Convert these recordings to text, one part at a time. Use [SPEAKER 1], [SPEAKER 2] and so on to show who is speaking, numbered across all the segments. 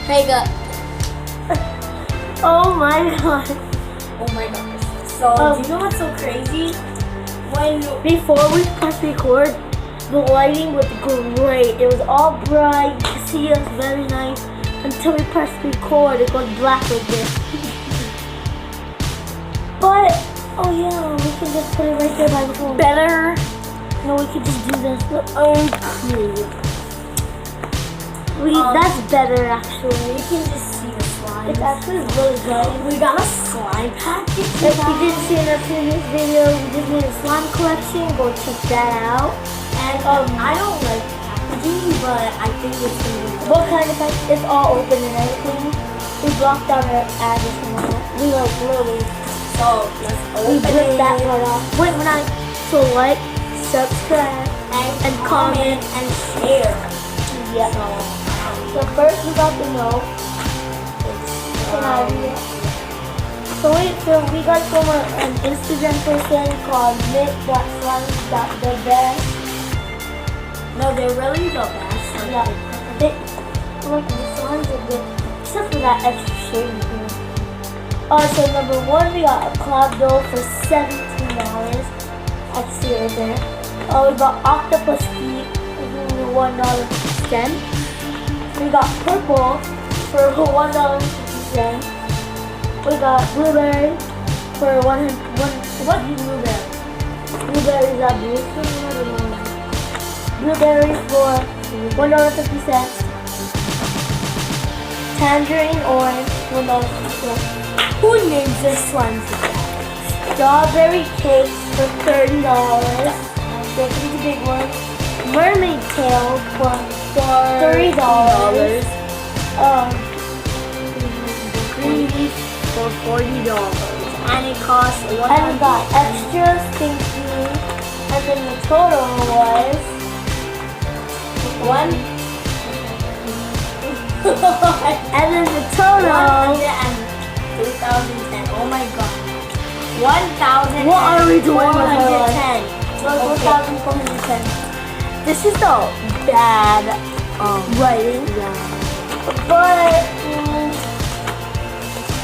[SPEAKER 1] Hey,
[SPEAKER 2] Oh my god.
[SPEAKER 1] oh my gosh. So, do you know what's so crazy? When
[SPEAKER 2] Before we press record, the lighting was great. It was all bright. You could see us very nice. Until we press record, it goes black like this. But, oh yeah, we can just put it right there by the phone.
[SPEAKER 1] better,
[SPEAKER 2] No, we can just do this. That's better actually.
[SPEAKER 1] you can just see the slime.
[SPEAKER 2] It's actually really good.
[SPEAKER 1] We got a slime package.
[SPEAKER 2] If you didn't see in our previous video, we just made a slime collection. Go check that out.
[SPEAKER 1] And I don't like packaging, but I think it's gonna be good.
[SPEAKER 2] What kind of pack? It's all open and everything. We blocked out our address and all that. We like literally.
[SPEAKER 1] So let's
[SPEAKER 2] We
[SPEAKER 1] open
[SPEAKER 2] ripped
[SPEAKER 1] it
[SPEAKER 2] that part off. Wait, when I so like, subscribe,
[SPEAKER 1] and comment and share.
[SPEAKER 2] yeah. So first we got the note. Can I read it? So we got it from an Instagram person called Nick.slime.thebest.
[SPEAKER 1] No, they're really the best.
[SPEAKER 2] Yeah, like the slimes are good, except for that extra shaving cream. So number one, we got a cloud dough for $17. I can see it right there. We got octopus feet for $1.50. We got purple for $1.50. We got blueberry for one.
[SPEAKER 1] What blueberry?
[SPEAKER 2] Blueberries are beautiful. Blueberries for $1.50. Tangerine orange, $1.50.
[SPEAKER 1] Who names their slimes like that?
[SPEAKER 2] Strawberry cakes for $30. They're pretty big ones. Mermaid tail for $30.
[SPEAKER 1] Green leaf for $40. And it costs
[SPEAKER 2] And we got extra stinky. And then the total was
[SPEAKER 1] one.
[SPEAKER 2] and then the total
[SPEAKER 1] 2010. Oh my god. 1,000.
[SPEAKER 2] What are we doing with our life?
[SPEAKER 1] 1,410.
[SPEAKER 2] 1,410. This is the bad writing.
[SPEAKER 1] Yeah.
[SPEAKER 2] But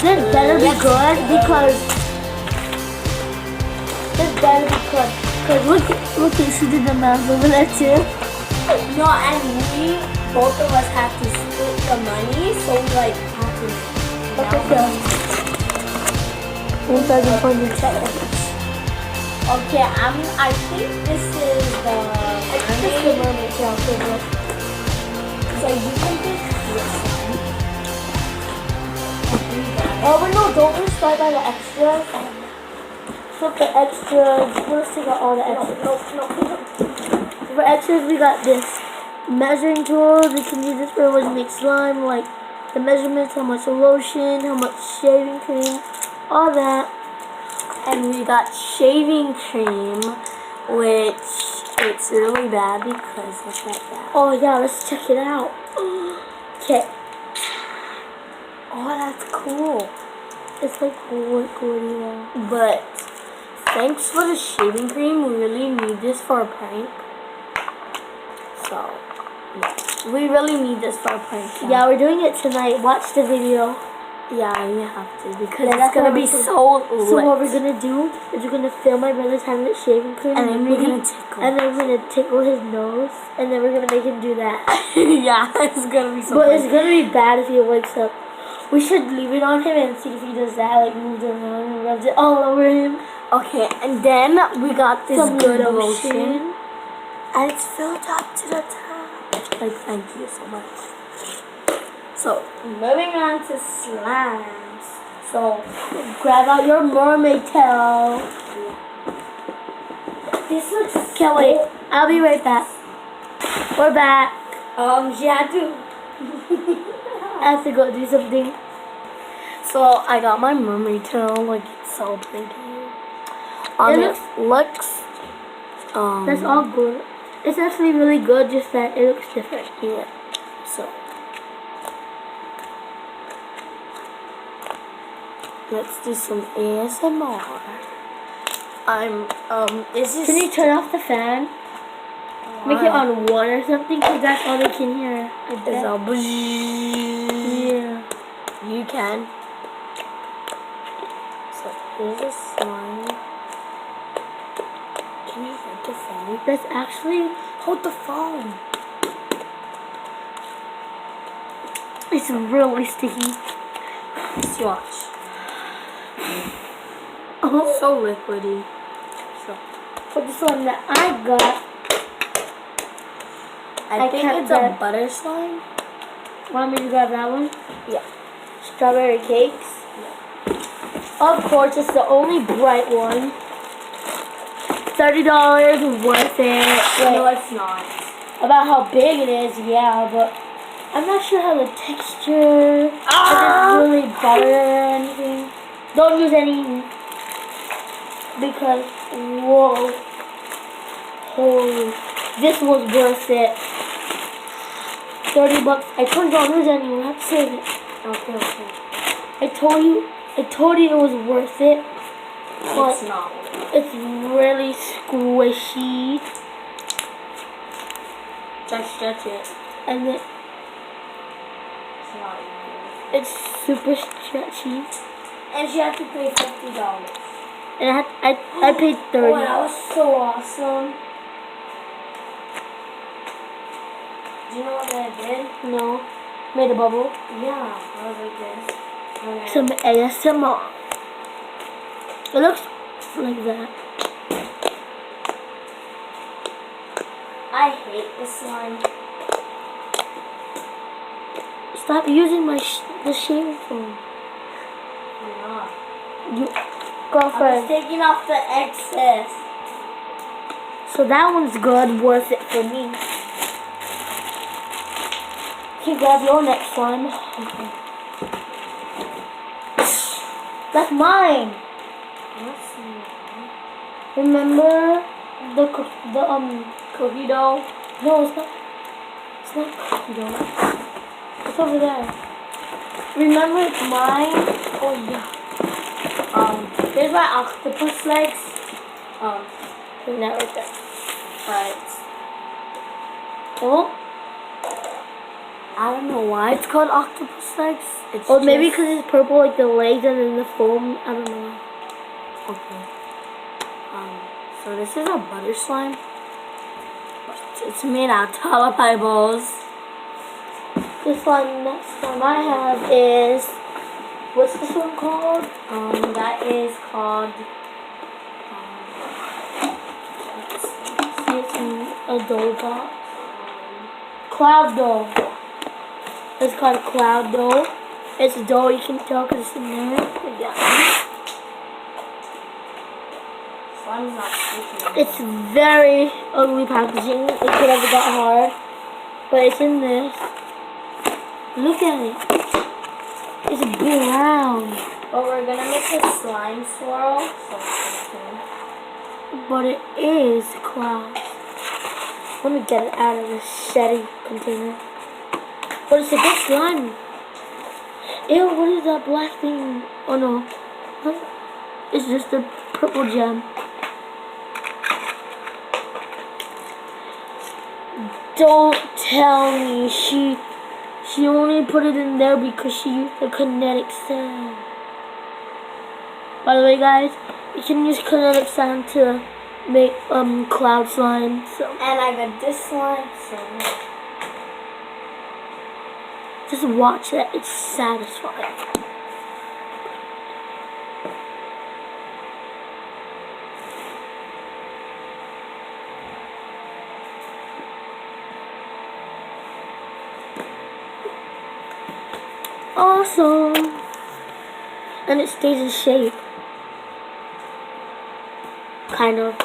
[SPEAKER 2] this better be good because look at she did the math over there too.
[SPEAKER 1] No, and we both of us have to split the money, so we like have to.
[SPEAKER 2] Look at that. 1,410.
[SPEAKER 1] Okay, I think this is the
[SPEAKER 2] mermaid tail.
[SPEAKER 1] So you can pick this one.
[SPEAKER 2] Oh, but no, don't we start by the extras? So for extras, let's take out all the extras.
[SPEAKER 1] No.
[SPEAKER 2] For extras, we got this measuring tool. We can use this for when we make slime, like the measurements, how much lotion, how much shaving cream, all that.
[SPEAKER 1] And we got shaving cream, which it's really bad because look at that.
[SPEAKER 2] Oh yeah, let's check it out. Okay.
[SPEAKER 1] Oh, that's cool.
[SPEAKER 2] It's like woody though.
[SPEAKER 1] But thanks for the shaving cream. We really need this for a prank. So, yeah. We really need this for a prank.
[SPEAKER 2] Yeah, we're doing it tonight. Watch the video.
[SPEAKER 1] Yeah, you have to because
[SPEAKER 2] Yeah,
[SPEAKER 1] it's gonna be so lit.
[SPEAKER 2] So what we're gonna do is we're gonna film my brother's having a shaving cream,
[SPEAKER 1] And then we're gonna tickle.
[SPEAKER 2] and then we're gonna tickle his nose, and then we're gonna make him do that.
[SPEAKER 1] Yeah, it's gonna be so.
[SPEAKER 2] But
[SPEAKER 1] funny.
[SPEAKER 2] it's gonna be bad if he wakes up. We should leave it on him and see if he does that, like moves around and rubs it all over him.
[SPEAKER 1] Okay, and then we got this
[SPEAKER 2] Some
[SPEAKER 1] good
[SPEAKER 2] lotion.
[SPEAKER 1] lotion, and it's filled up to the top. Like, thank you so much. So, moving on to slimes.
[SPEAKER 2] So grab out your mermaid tail.
[SPEAKER 1] This looks.
[SPEAKER 2] Can't wait. I'll be right back. We're back.
[SPEAKER 1] She had to.
[SPEAKER 2] I have to go do something.
[SPEAKER 1] So I got my mermaid tail. Like, it's so pretty. It looks.
[SPEAKER 2] That's all good. It's actually really good. Just that it looks different.
[SPEAKER 1] Yeah. So. Let's do some ASMR. This is.
[SPEAKER 2] Can you turn off the fan? Make it on 1 or something, because that's all they can hear. I bet.
[SPEAKER 1] It's all Here's a slime. Can you hold the phone?
[SPEAKER 2] That's actually,
[SPEAKER 1] Hold the phone.
[SPEAKER 2] it's really sticky.
[SPEAKER 1] Let's watch.
[SPEAKER 2] Oh,
[SPEAKER 1] So liquidy. So
[SPEAKER 2] for this one that I got,
[SPEAKER 1] I
[SPEAKER 2] I
[SPEAKER 1] think
[SPEAKER 2] kept
[SPEAKER 1] it's
[SPEAKER 2] that.
[SPEAKER 1] a butter slime.
[SPEAKER 2] Want me to grab that one?
[SPEAKER 1] Yeah.
[SPEAKER 2] Strawberry cakes. Of course, it's the only bright one. $30, worth it.
[SPEAKER 1] No,
[SPEAKER 2] Wait,
[SPEAKER 1] it's not.
[SPEAKER 2] about how big it is, yeah, but I'm not sure how the texture. If
[SPEAKER 1] Ah!
[SPEAKER 2] it's really butter or anything. Don't use any because whoa, holy, this was worth it. $30. I told you don't use any. We have to save it.
[SPEAKER 1] Okay.
[SPEAKER 2] I told you it was worth it. But
[SPEAKER 1] It's not.
[SPEAKER 2] it's really squishy,
[SPEAKER 1] Just stretch it.
[SPEAKER 2] and
[SPEAKER 1] It's not even.
[SPEAKER 2] it's super stretchy.
[SPEAKER 1] And she had to pay $50.
[SPEAKER 2] And I paid
[SPEAKER 1] Oh,
[SPEAKER 2] 30.
[SPEAKER 1] that was so awesome. Do you know what I did?
[SPEAKER 2] No, made a bubble.
[SPEAKER 1] Yeah, I was like this. Okay.
[SPEAKER 2] Some ASMR. It looks like that.
[SPEAKER 1] I hate this slime.
[SPEAKER 2] Stop using the shaving foam.
[SPEAKER 1] Yeah.
[SPEAKER 2] You
[SPEAKER 1] I
[SPEAKER 2] go
[SPEAKER 1] was
[SPEAKER 2] first.
[SPEAKER 1] taking off the excess.
[SPEAKER 2] So that one's good, worth it for me. Okay, grab your next one.
[SPEAKER 1] Okay.
[SPEAKER 2] That's mine.
[SPEAKER 1] What's
[SPEAKER 2] Remember the
[SPEAKER 1] cookie dough?
[SPEAKER 2] no, it's not. It's not cookie dough. It's over there. Remember, it's mine. Oh yeah.
[SPEAKER 1] Here's my octopus legs.
[SPEAKER 2] Isn't that right there?
[SPEAKER 1] But
[SPEAKER 2] Oh,
[SPEAKER 1] I don't know why it's called octopus legs. It's
[SPEAKER 2] or maybe
[SPEAKER 1] just-
[SPEAKER 2] because it's purple, like the legs and then the foam. I don't know.
[SPEAKER 1] Okay. So this is a butter slime. But it's made out of jalapenos.
[SPEAKER 2] This one, next one I have is, what's this one called?
[SPEAKER 1] That is called. Let's see.
[SPEAKER 2] See, it's in a dough box. Cloud dough. It's called cloud dough. It's dough, you can tell because it's in there. Yeah.
[SPEAKER 1] Slime's not sticking.
[SPEAKER 2] It's very ugly packaging. It could have got hard. But it's in this. Look at it. It's brown.
[SPEAKER 1] But we're gonna make a slime swirl. So okay.
[SPEAKER 2] But it is clouds. Let me get it out of this shitty container. But it's a good slime. Ew, what is that black thing? Oh no. Huh? It's just a purple gem. Don't tell me she only put it in there because she used the kinetic sand. By the way, guys, you can use kinetic sand to make cloud slime. So
[SPEAKER 1] And I got this slime. So
[SPEAKER 2] just watch that. It's satisfying. Awesome. And it stays in shape. Kind of.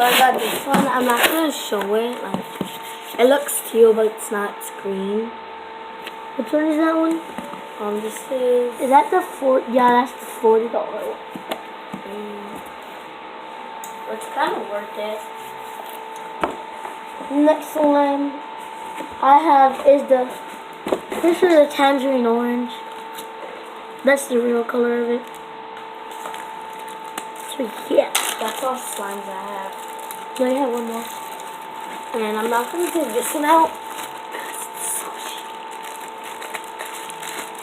[SPEAKER 1] I got this one. I'm not gonna show it. Like, it looks teal, but it's not. It's green.
[SPEAKER 2] Which one is that one?
[SPEAKER 1] This is.
[SPEAKER 2] Is that the yeah, that's the $40 one.
[SPEAKER 1] It's kind of worth it.
[SPEAKER 2] Next one I have is this is the tangerine orange. That's the real color of it. So yeah.
[SPEAKER 1] That's all slimes I have.
[SPEAKER 2] No, I have one more.
[SPEAKER 1] And I'm not gonna take this one out. 'Cause it's so cheap.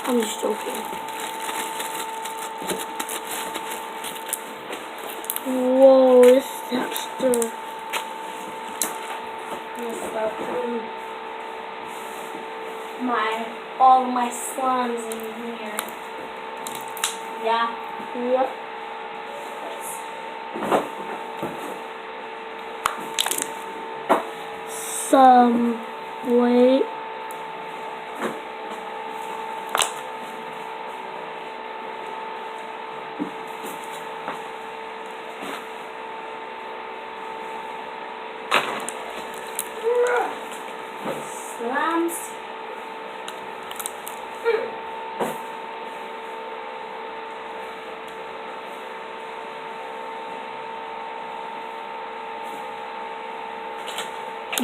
[SPEAKER 2] I'm just joking.
[SPEAKER 1] Whoa, this texture.
[SPEAKER 2] Start putting all my slimes in here. Yeah.
[SPEAKER 1] Yep. Some wait.
[SPEAKER 2] Slimes.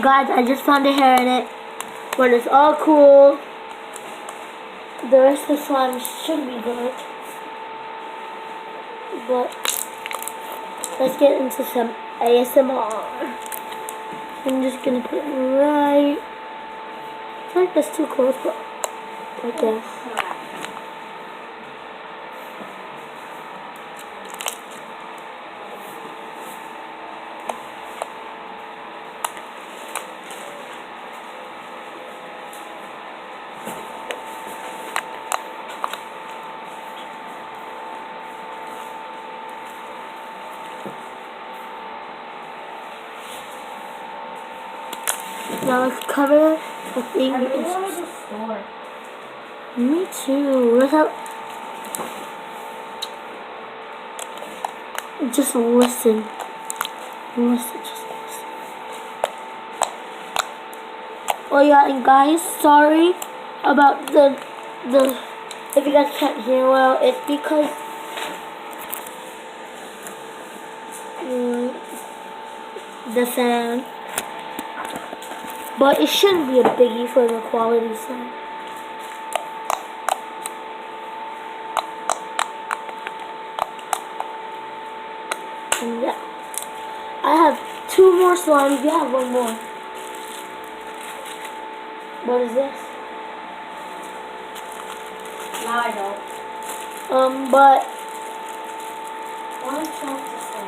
[SPEAKER 1] Guys, I just found a hair in it. When it's all cool, the rest of the slime should be good. But let's get into some ASMR. I'm just gonna put it right. I feel like that's too close, but right there. Now let's cover the thing.
[SPEAKER 2] I really wanted the floor.
[SPEAKER 1] Me too. Let's have. Just listen. Listen, just listen. Oh yeah, and guys, sorry about the if you guys can't hear well, it's because the sound. But it shouldn't be a biggie for the quality sound. And yeah. I have 2 more slimes. You have 1 more. What is this?
[SPEAKER 2] Now I don't.
[SPEAKER 1] But
[SPEAKER 2] One chunk to say.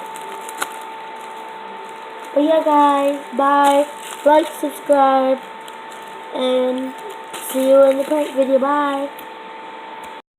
[SPEAKER 1] But yeah, guys, bye. Like, subscribe, and see you in the prank video. Bye.